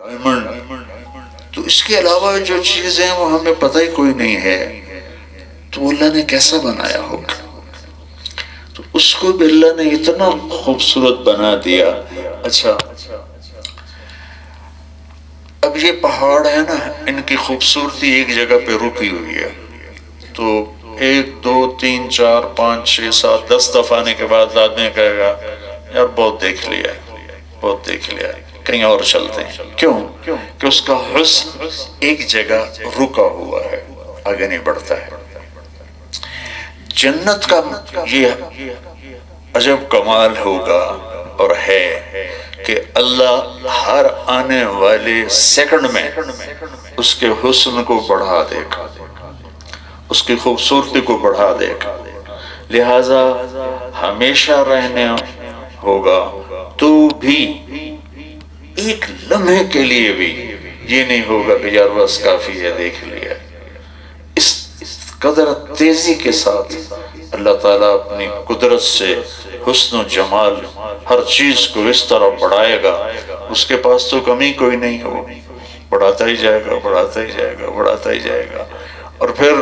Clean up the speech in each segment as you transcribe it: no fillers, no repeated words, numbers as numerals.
Diamond, تو اس کے علاوہ جو چیزیں ہیں وہ ہمیں پتہ ہی کوئی نہیں ہے، تو اللہ نے کیسا بنایا ہوگا؟ تو اس کو بھی اللہ نے اتنا خوبصورت بنا دیا۔ اچھا، اب یہ پہاڑ ہے نا، ان کی خوبصورتی ایک جگہ پہ رکی ہوئی ہے، تو 1 2 3 4 5 6 7 10 دفعہ آنے کے بعد آدمی کہے گا یار بہت دیکھ لیا، بہت دیکھ لیا، کہیں اور چلتے ہیں۔ کیوں؟ کہ اس کا حسن ایک جگہ رکا ہوا ہے، آگے نہیں بڑھتا ہے۔ جنت کا یہ عجب کمال ہوگا اور ہے کہ اللہ ہر آنے والے سیکنڈ میں اس کے حسن کو بڑھا دے گا، اس کی خوبصورتی کو بڑھا دے گا، لہذا ہمیشہ رہنے ہوگا تو بھی ایک لمحے کے لیے بھی یہ نہیں ہوگا کہ یار بس کافی ہے دیکھ لیا۔ اس قدر تیزی کے ساتھ اللہ تعالیٰ اپنی قدرت سے حسن و جمال ہر چیز کو اس طرح بڑھائے گا، اس کے پاس تو کمی کوئی نہیں ہو، بڑھاتا ہی جائے گا، بڑھاتا ہی جائے گا، بڑھاتا ہی جائے گا۔ اور پھر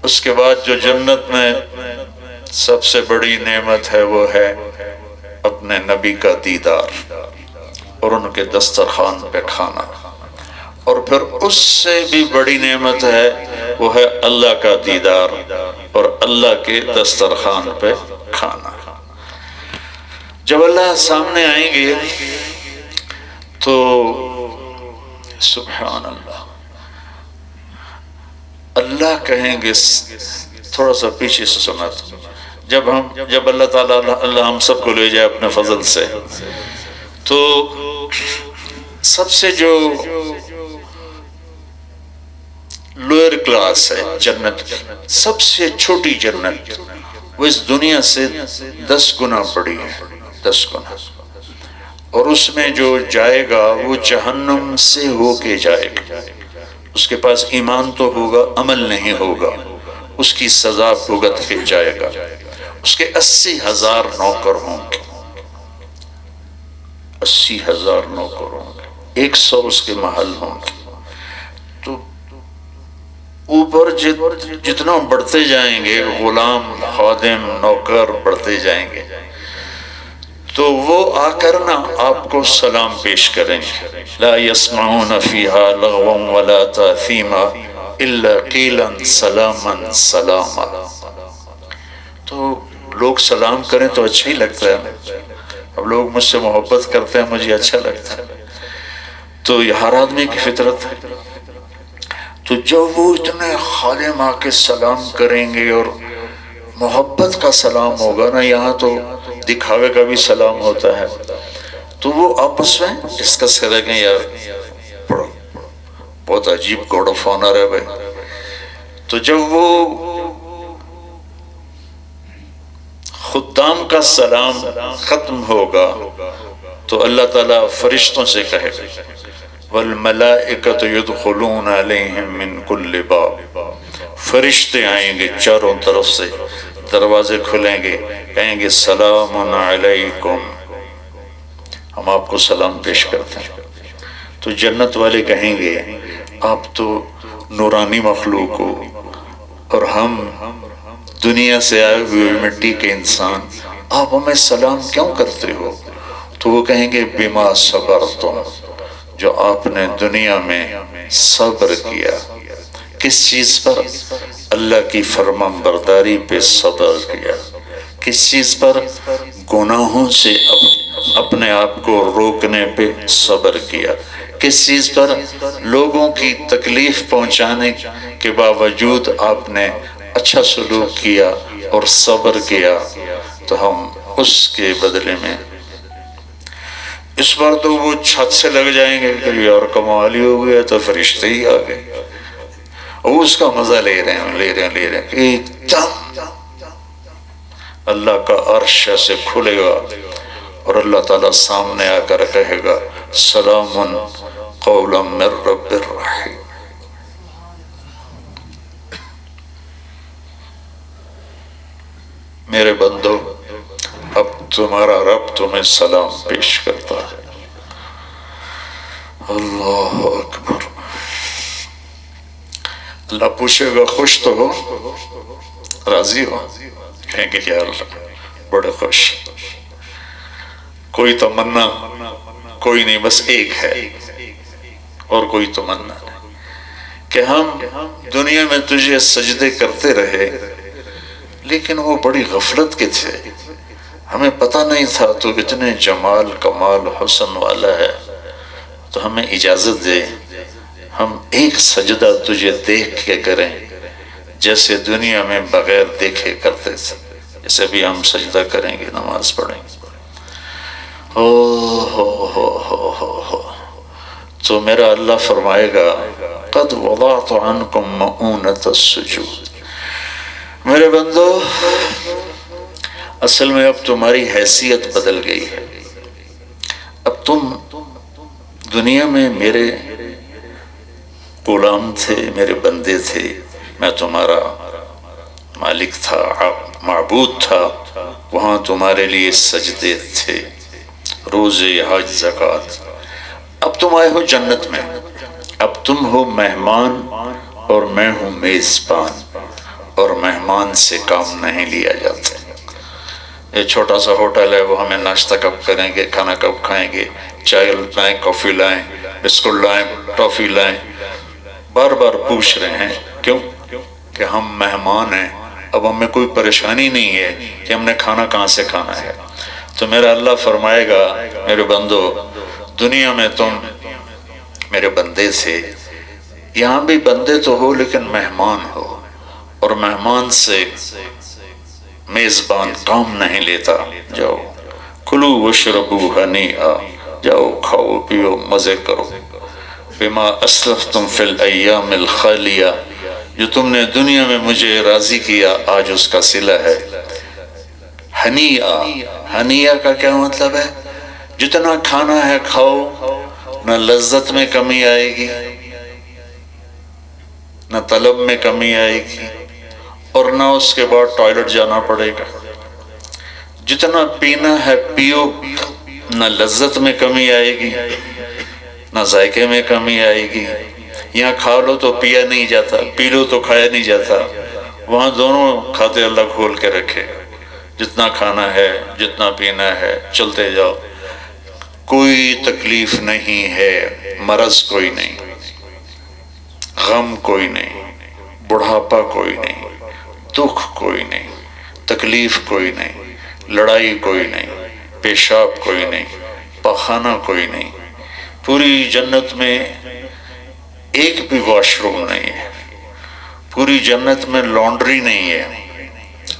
اس کے بعد جو جنت میں سب سے بڑی نعمت ہے وہ ہے اپنے نبی کا دیدار اور ان کے دسترخوان پہ کھانا، اور پھر اس سے بھی بڑی نعمت ہے وہ ہے اللہ کا دیدار اور اللہ کے دسترخوان پہ کھانا۔ جب اللہ سامنے آئیں گے تو سبحان اللہ، اللہ کہیں گے، تھوڑا سا پیچھے سے سنا تو، جب اللہ تعالیٰ اللہ ہم سب کو لے جائے اپنے فضل سے، تو سب سے جو لوئر کلاس ہے جنت کی، سب سے چھوٹی جنت، وہ اس دنیا سے 10 گنا بڑی ہے، 10 گنا، اور اس میں جو جائے گا وہ جہنم سے ہو کے جائے گا۔ اس کے پاس ایمان تو ہوگا، عمل نہیں ہوگا، اس کی سزا بھگت کے جائے گا۔ اس کے 80,000 نوکر ہوں گے، 80,000 نوکر ہوں گے، 100 اس کے محل ہوں گے۔ تو اوپر جتنا بڑھتے جائیں گے، غلام، خادم، نوکر بڑھتے جائیں گے، تو وہ آ کر نا آپ کو سلام پیش کریں گے، لا يسمعون فيها لغوا ولا تاثیما الا قیلا سلاما سلاما۔ تو لوگ سلام کریں تو اچھا ہی لگتا ہے، اب لوگ مجھ سے محبت کرتے ہیں، مجھے اچھا لگتا ہے، تو یہ ہر آدمی کی فطرت ہے۔ تو جب وہ اتنے خادم آ کے سلام کریں گے اور محبت کا سلام ہوگا نا، یہاں تو دکھاوے کا بھی سلام ہوتا ہے، تو وہ آپس میں ڈسکس کریں گے، یار بہت عجیب کوڈ آف آنر ہے بھائی۔ تو جب وہ خدام کا سلام ختم ہوگا تو اللہ تعالیٰ فرشتوں سے کہے گا وَالْمَلَائِكَةُ يُدْخُلُونَ عَلَيْهِمْ مِنْ كُلِّ بَابٍ، فرشتے آئیں گے چاروں طرف سے، دروازے کھلیں گے، کہیں گے سلام علیکم، ہم آپ کو سلام پیش کرتے ہیں۔ تو جنت والے کہیں گے آپ تو نورانی مخلوق ہو اور ہم دنیا سے آئے ہوئے مٹی کے انسان، آپ ہمیں سلام کیوں کرتے ہو؟ تو وہ کہیں گے بما صبرتم، جو آپ نے دنیا میں صبر کیا۔ کس چیز پر؟ اللہ کی فرمان برداری پہ صبر کیا۔ کس چیز پر؟ گناہوں سے اپنے آپ کو روکنے پہ صبر کیا۔ کس چیز پر؟ لوگوں کی تکلیف پہنچانے کے باوجود آپ نے اچھا سلوک کیا اور صبر کیا، تو ہم اس کے بدلے میں اس بار تو وہ چھت سے لگ جائیں گے کہ یار کمال ہی ہو گیا، تو فرشتے ہی آ گئے، وہ اس کا مزہ لے رہے ہیں ایک دم اللہ کا عرش سے کھلے گا اور اللہ تعالیٰ سامنے آ کر کہے گا سلام قولا من رب الرحیم۔ میرے بندو، اب تمہارا رب تمہیں سلام پیش کرتا ہے۔ اللہ اکبر. اللہ پوچھے گا خوش تو ہو، راضی ہو؟ کہیں گے یا اللہ بڑے خوش. کوئی تمنا کوئی نہیں، بس ایک ہے اور کوئی تمنا نہیں کہ ہم دنیا میں تجھے سجدے کرتے رہے، لیکن وہ بڑی غفلت کے تھے، ہمیں پتہ نہیں تھا تو اتنے جمال کمال حسن والا ہے، تو ہمیں اجازت دے ہم ایک سجدہ تجھے دیکھ کے کریں جیسے دنیا میں بغیر دیکھے کرتے تھے. جیسے بھی ہم سجدہ کریں گے، نماز پڑھیں گے، ہو تو میرا اللہ فرمائے گا قد وضعت عنکم مؤونۃ السجود. میرے بندو اصل میں اب تمہاری حیثیت بدل گئی ہے. اب تم دنیا میں میرے غلام تھے، میرے بندے تھے، میں تمہارا مالک تھا، معبود تھا، وہاں تمہارے لیے سجدے تھے، روزے، حج، زکوٰۃ. اب تم آئے ہو جنت میں، اب تم ہو مہمان اور میں ہوں میزبان، اور مہمان سے کام نہیں لیا جاتا. یہ چھوٹا سا ہوٹل ہے، وہ ہمیں ناشتہ کب کریں گے، کھانا کب کھائیں گے، چائے لائیں، کافی لائیں، بسکٹ لائیں، ٹافی لائیں، بار بار پوچھ رہے ہیں. کیوں؟ کہ ہم مہمان ہیں. اب ہمیں کوئی پریشانی نہیں ہے کہ ہم نے کھانا کہاں سے کھانا ہے. تو میرا اللہ فرمائے گا میرے بندو دنیا میں تم میرے بندے تھے، یہاں بھی بندے تو ہو لیکن مہمان ہو، اور مہمان سے میزبان کام نہیں لیتا. جاؤ کلو وشربو ہنیئا، جاؤ کھاؤ پیو مزے کرو. بما اسلفتم فی الایام الخالیہ، جو تم نے دنیا میں مجھے راضی کیا آج اس کا صلہ ہے. ہنیئا، ہنیئا کا کیا مطلب ہے؟ جتنا کھانا ہے کھاؤ، نہ لذت میں کمی آئے گی، نہ طلب میں کمی آئے گی، اور نہ اس کے بعد ٹوائلٹ جانا پڑے گا. جتنا پینا ہے پیو، نہ لذت میں کمی آئے گی نہ ذائقے میں کمی آئے گی. یہاں کھا لو تو پیا نہیں جاتا، پی لو تو کھایا نہیں جاتا، وہاں دونوں کھاتے اللہ کھول کے رکھے. جتنا کھانا ہے، جتنا پینا ہے، چلتے جاؤ، کوئی تکلیف نہیں ہے، مرض کوئی نہیں، غم کوئی نہیں، بڑھاپا کوئی نہیں، دکھ کوئی نہیں، تکلیف کوئی نہیں، لڑائی کوئی نہیں، پیشاب کوئی نہیں، پخانہ کوئی نہیں. پوری جنت میں ایک بھی واش روم نہیں ہے، پوری جنت میں لانڈری نہیں ہے.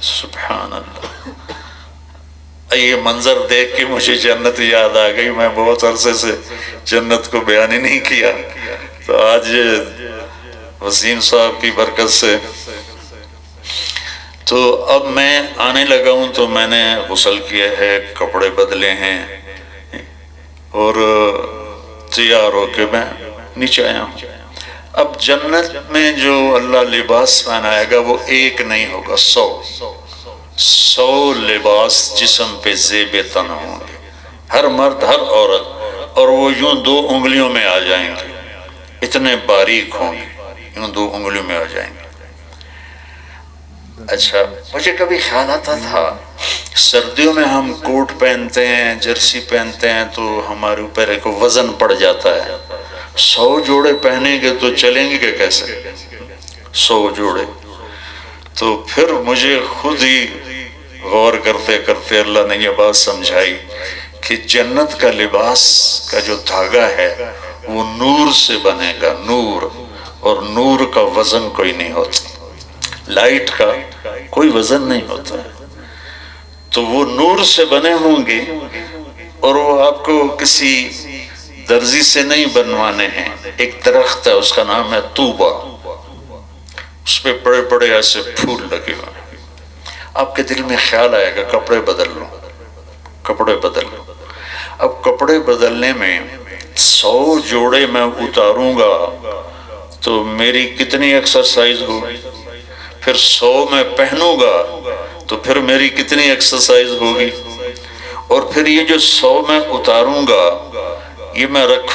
سبحان اللہ. یہ منظر دیکھ کے مجھے جنت یاد آ گئی. میں بہت عرصے سے جنت کو بیان ہی نہیں کیا، تو آج وسیم صاحب کی برکت سے تو اب میں آنے لگا ہوں. تو میں نے غسل کیا ہے، کپڑے بدلے ہیں، اور تیار ہو کے میں نیچے آیا ہوں. اب جنت میں جو اللہ لباس پہنائے گا وہ ایک نہیں ہوگا، 100 لباس جسم پہ زیب تن ہوں گے، ہر مرد ہر عورت، اور وہ یوں 2 انگلیوں میں آ جائیں گے، اتنے باریک ہوں گے، یوں 2 انگلیوں میں آ جائیں گے. اچھا مجھے کبھی خیال آتا تھا سردیوں میں ہم کوٹ پہنتے ہیں، جرسی پہنتے ہیں، تو ہمارے اوپر ایک وزن پڑ جاتا ہے. 100 جوڑے پہنیں گے تو چلیں گے کہ کیسے؟ 100 جوڑے. تو پھر مجھے خود ہی غور کرتے کرتے اللہ نے یہ بات سمجھائی کہ جنت کا لباس کا جو دھاگا ہے وہ نور سے بنے گا، نور، اور نور کا وزن کوئی نہیں ہوتا، لائٹ کا کوئی وزن نہیں ہوتا ہے. تو وہ نور سے بنے ہوں گے، اور وہ آپ کو کسی درزی سے نہیں بنوانے ہیں. ایک درخت ہے، اس کا نام ہے طوبہ، اس پہ بڑے بڑے ایسے پھول لگے ہوئے ہیں. آپ کے دل میں خیال آئے گا کپڑے بدل لو، کپڑے بدل لو. اب کپڑے بدلنے میں 100 جوڑے میں اتاروں گا تو میری کتنی ایکسرسائز ہوگی؟ پھر 100 میں پہنوں گا تو پھر میری کتنی ایکسرسائز ہوگی؟ اور پھر یہ جو 100 میں اتاروں گا یہ میں رکھوں